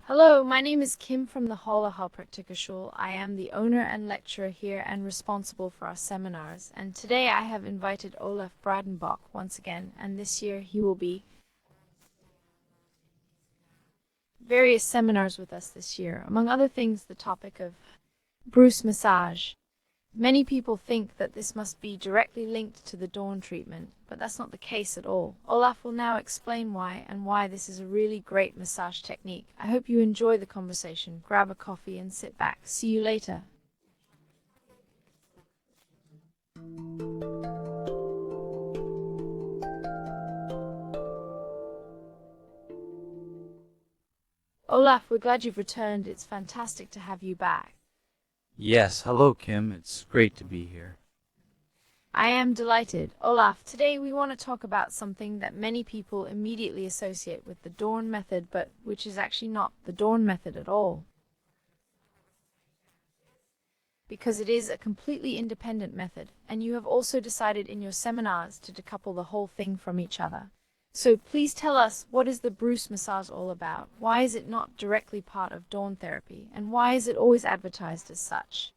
Hello, my name is Kim from the Holler Heilpraktikerschule. I am the owner and lecturer here and responsible for our seminars. And today I have invited Olaf Bradenbach once again, and this year he will be various seminars with us this year. Among other things, the topic of Breuss Massage. Many people think that this must be directly linked to the Dawn treatment, but that's not the case at all. Olaf will now explain why and why this is a really great massage technique. I hope you enjoy the conversation. Grab a coffee and sit back. See you later. Olaf, we're glad you've returned. It's fantastic to have you back. Yes, hello Kim, it's great to be here. I am delighted. Olaf, today we want to talk about something that many people immediately associate with the Dawn method, but which is actually not the Dawn method at all. Because it is a completely independent method, and you have also decided in your seminars to decouple the whole thing from each other. So please tell us, what is the Breuss massage all about? Why is it not directly part of Dawn therapy? And why is it always advertised as such?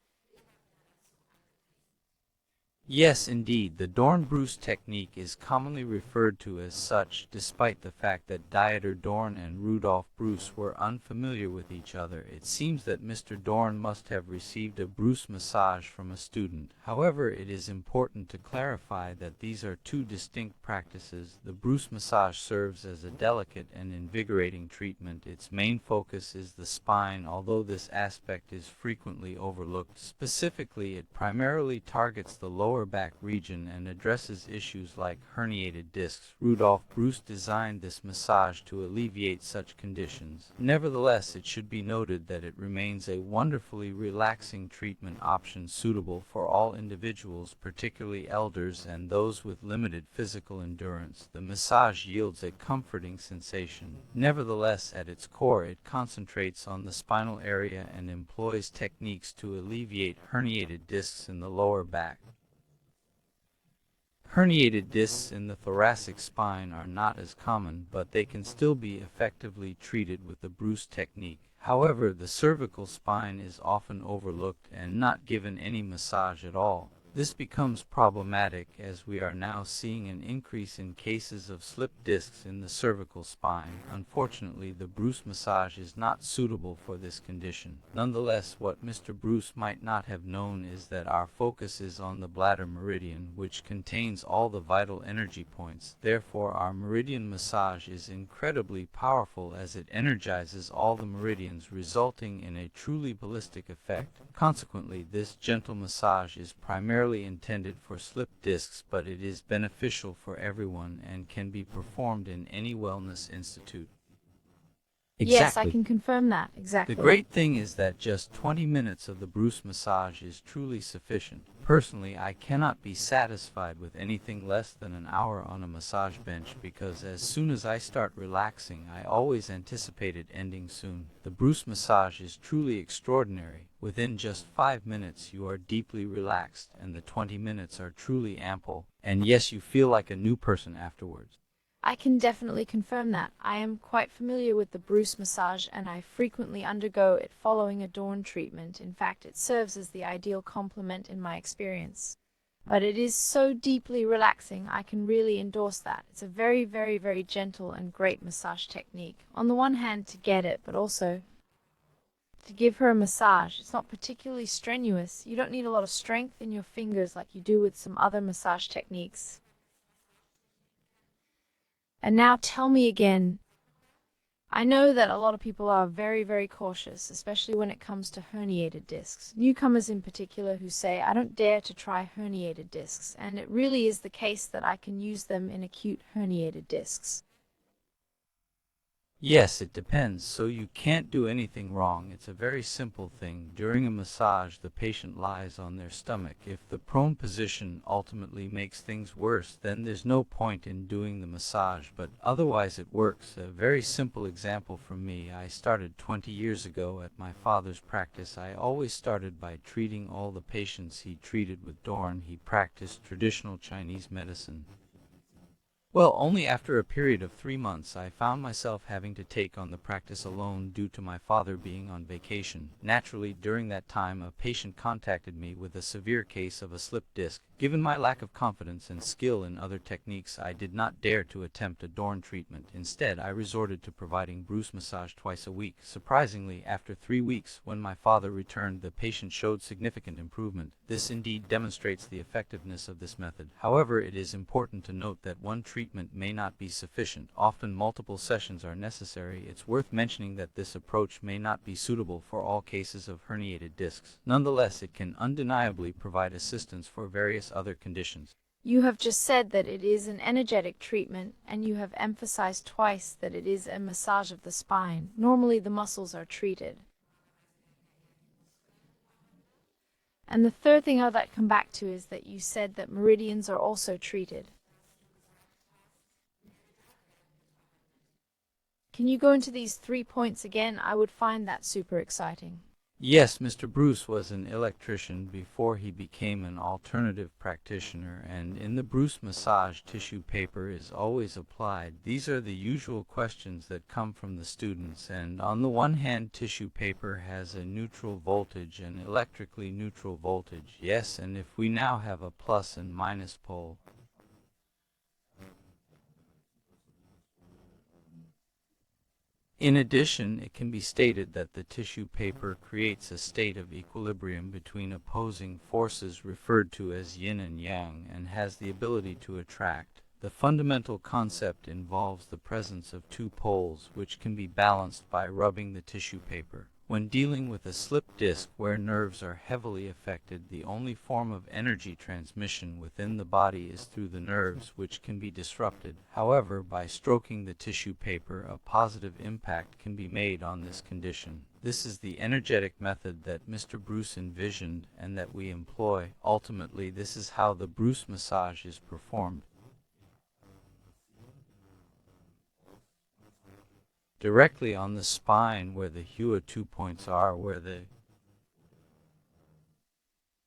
Yes, indeed, the Dorn-Breuss technique is commonly referred to as such, despite the fact that Dieter Dorn and Rudolf Breuss were unfamiliar with each other. It seems that Mr. Dorn must have received a Breuss massage from a student. However, it is important to clarify that these are two distinct practices. The Breuss massage serves as a delicate and invigorating treatment. Its main focus is the spine, although this aspect is frequently overlooked. Specifically, it primarily targets the lower back region and addresses issues like herniated discs. Rudolf Breuss designed this massage to alleviate such conditions. Nevertheless, it should be noted that it remains a wonderfully relaxing treatment option suitable for all individuals, particularly elders and those with limited physical endurance. The massage yields a comforting sensation. Nevertheless, at its core, it concentrates on the spinal area and employs techniques to alleviate herniated discs in the lower back. Herniated discs in the thoracic spine are not as common, but they can still be effectively treated with the Breuss technique. However, the cervical spine is often overlooked and not given any massage at all. This becomes problematic as we are now seeing an increase in cases of slipped discs in the cervical spine. Unfortunately, the Breuss massage is not suitable for this condition. Nonetheless, what Mr. Breuss might not have known is that our focus is on the bladder meridian, which contains all the vital energy points. Therefore, our meridian massage is incredibly powerful as it energizes all the meridians, resulting in a truly ballistic effect. Consequently, this gentle massage is primarily intended for slipped discs, but it is beneficial for everyone and can be performed in any wellness institute. Yes, I can confirm that. Exactly. The great thing is that just 20 minutes of the Breuss massage is truly sufficient. Personally, I cannot be satisfied with anything less than an hour on a massage bench because as soon as I start relaxing, I always anticipate it ending soon. The Breuss massage is truly extraordinary. Within just 5 minutes, you are deeply relaxed, and the 20 minutes are truly ample. And yes, you feel like a new person afterwards. I can definitely confirm that. I am quite familiar with the Breuss massage and I frequently undergo it following a Dawn treatment. In fact, it serves as the ideal complement in my experience. But it is so deeply relaxing, I can really endorse that. It's a very, very, very gentle and great massage technique. On the one hand, to get it, but also to give her a massage. It's not particularly strenuous. You don't need a lot of strength in your fingers like you do with some other massage techniques. And now tell me again, I know that a lot of people are very, very cautious, especially when it comes to herniated discs. Newcomers in particular who say, I don't dare to try herniated discs, and it really is the case that I can use them in acute herniated discs. Yes, it depends, so you can't do anything wrong. It's a very simple thing. During a massage, the patient lies on their stomach. If the prone position ultimately makes things worse, then there's no point in doing the massage, but otherwise it works. A very simple example from me. I started 20 years ago at my father's practice. I always started by treating all the patients he treated with Dorn. He practiced traditional Chinese medicine. Well, only after a period of 3 months I found myself having to take on the practice alone due to my father being on vacation. Naturally, during that time a patient contacted me with a severe case of a slipped disc. Given my lack of confidence and skill in other techniques, I did not dare to attempt a Dorn treatment. Instead, I resorted to providing Breuss massage twice a week. Surprisingly, after 3 weeks, when my father returned, the patient showed significant improvement. This indeed demonstrates the effectiveness of this method. However, it is important to note that one treatment may not be sufficient. Often multiple sessions are necessary. It's worth mentioning that this approach may not be suitable for all cases of herniated discs. Nonetheless, it can undeniably provide assistance for various other conditions. You have just said that it is an energetic treatment, and you have emphasized twice that it is a massage of the spine. Normally the muscles are treated. And the third thing I'd like to come back to is that you said that meridians are also treated. Can you go into these 3 points again? I would find that super exciting. Yes, Mr. Breuss was an electrician before he became an alternative practitioner, and in the Breuss massage, tissue paper is always applied. These are the usual questions that come from the students, and on the one hand, tissue paper has a neutral voltage and electrically neutral voltage. Yes, and if we now have a plus and minus pole, in addition, it can be stated that the tissue paper creates a state of equilibrium between opposing forces referred to as yin and yang, and has the ability to attract. The fundamental concept involves the presence of two poles, which can be balanced by rubbing the tissue paper. When dealing with a slipped disc where nerves are heavily affected, the only form of energy transmission within the body is through the nerves, which can be disrupted. However, by stroking the tissue paper, a positive impact can be made on this condition. This is the energetic method that Mr. Breuss envisioned and that we employ. Ultimately, this is how the Breuss massage is performed. Directly on the spine where the HUA 2 points are, where the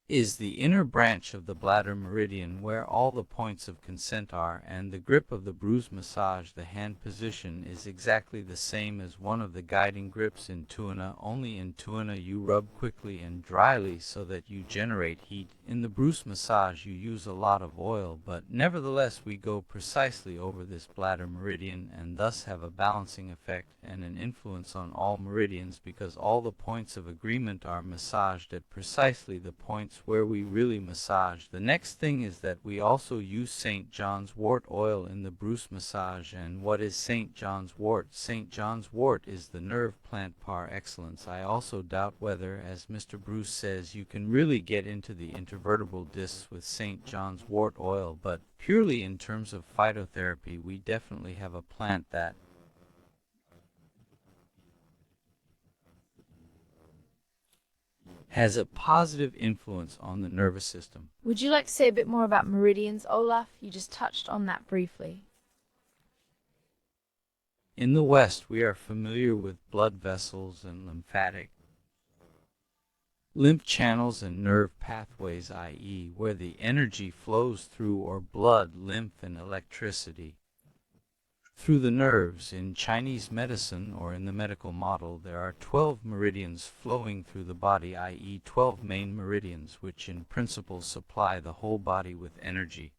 is the inner branch of the bladder meridian where all the points of consent are, and the grip of the Breuss massage, the hand position, is exactly the same as one of the guiding grips in Tuina, only in Tuina you rub quickly and dryly so that you generate heat. In the Breuss massage you use a lot of oil, but nevertheless we go precisely over this bladder meridian and thus have a balancing effect and an influence on all meridians, because all the points of agreement are massaged at precisely the points where we really massage. The next thing is that we also use St. John's wort oil in the Breuss massage. And what is St. John's wort? St. John's wort is the nerve plant par excellence. I also doubt whether, as Mr. Breuss says, you can really get into the intervertebral discs with St. John's wort oil, but purely in terms of phytotherapy, we definitely have a plant that has a positive influence on the nervous system. Would you like to say a bit more about meridians, Olaf? You just touched on that briefly. In the West, we are familiar with blood vessels and lymph channels and nerve pathways, i.e., where the energy flows through, or blood, lymph, and electricity through the nerves. In Chinese medicine, or in the medical model, there are 12 meridians flowing through the body, i.e. 12 main meridians, which in principle supply the whole body with energy.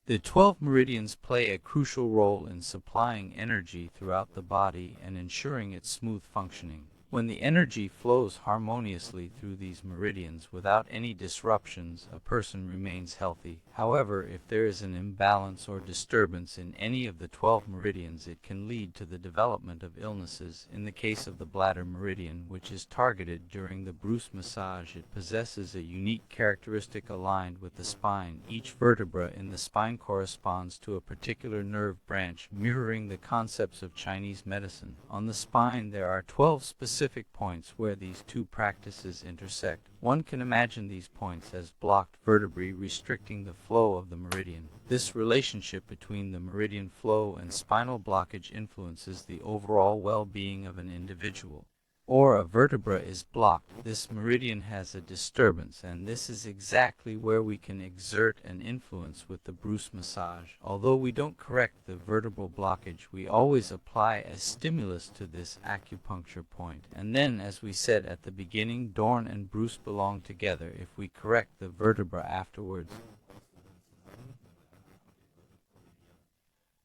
The 12 meridians play a crucial role in supplying energy throughout the body and ensuring its smooth functioning. When the energy flows harmoniously through these meridians without any disruptions, a person remains healthy. However, if there is an imbalance or disturbance in any of the 12 meridians, it can lead to the development of illnesses. In the case of the bladder meridian, which is targeted during the Breuss massage, it possesses a unique characteristic aligned with the spine. Each vertebra in the spine corresponds to a particular nerve branch, mirroring the concepts of Chinese medicine. On the spine, there are 12 specific points where these two practices intersect. One can imagine these points as blocked vertebrae restricting the flow of the meridian. This relationship between the meridian flow and spinal blockage influences the overall well-being of an individual. or a vertebra is blocked, this meridian has a disturbance, and this is exactly where we can exert an influence with the Breuss massage. Although we don't correct the vertebral blockage, we always apply a stimulus to this acupuncture point. And then, as we said at the beginning, Dorn and Breuss belong together if we correct the vertebra afterwards.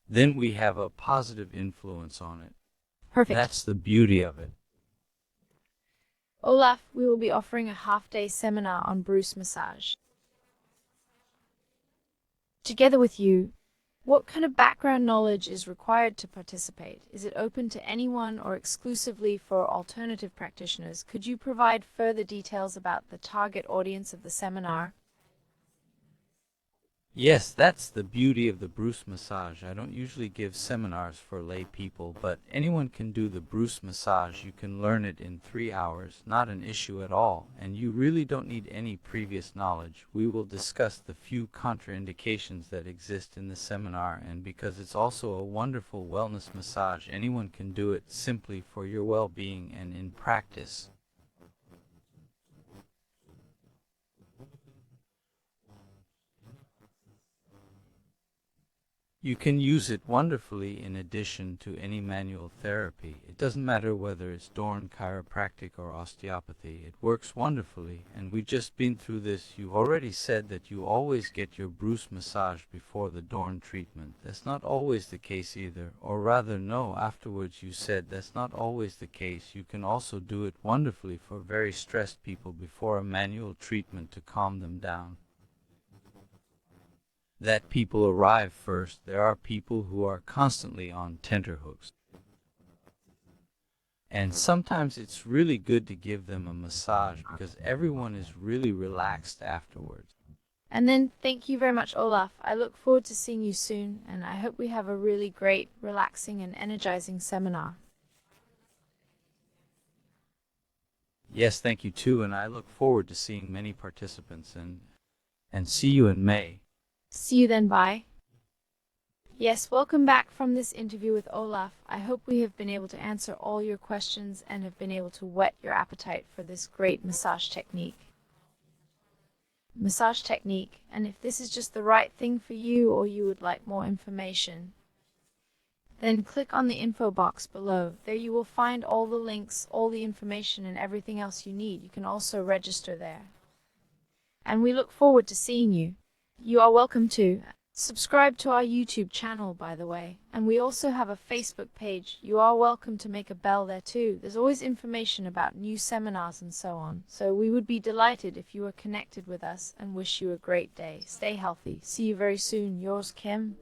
Then we have a positive influence on it. Perfect. That's the beauty of it. Olaf, we will be offering a half-day seminar on Breuss massage. Together with you, what kind of background knowledge is required to participate? Is it open to anyone or exclusively for alternative practitioners? Could you provide further details about the target audience of the seminar? Yes, that's the beauty of the Breuss massage. I don't usually give seminars for lay people, but anyone can do the Breuss massage. You can learn it in 3 hours, not an issue at all, and you really don't need any previous knowledge. We will discuss the few contraindications that exist in the seminar, and because it's also a wonderful wellness massage, anyone can do it simply for your well-being and in practice. You can use it wonderfully in addition to any manual therapy. It doesn't matter whether it's Dorn, chiropractic, or osteopathy. It works wonderfully, and we've just been through this. You already said that you always get your Breuss massage before the Dorn treatment. That's not always the case either, or rather no, afterwards you said that's not always the case. You can also do it wonderfully for very stressed people before a manual treatment to calm them down. That people arrive first. There are people who are constantly on tenterhooks. And sometimes it's really good to give them a massage because everyone is really relaxed afterwards. And then, thank you very much, Olaf. I look forward to seeing you soon, and I hope we have a really great, relaxing, and energizing seminar. Yes, thank you too, and I look forward to seeing many participants and see you in May. See you then, bye. Yes, welcome back from this interview with Olaf. I hope we have been able to answer all your questions and have been able to whet your appetite for this great massage technique. And if this is just the right thing for you or you would like more information, then click on the info box below. There you will find all the links, all the information, and everything else you need. You can also register there. And we look forward to seeing you. You are welcome to subscribe to our YouTube channel, by the way, and we also have a Facebook page. You are welcome to make a bell there too. There's always information about new seminars and so on, so we would be delighted if you were connected with us and wish you a great day. Stay healthy. See you very soon. Yours, Kim.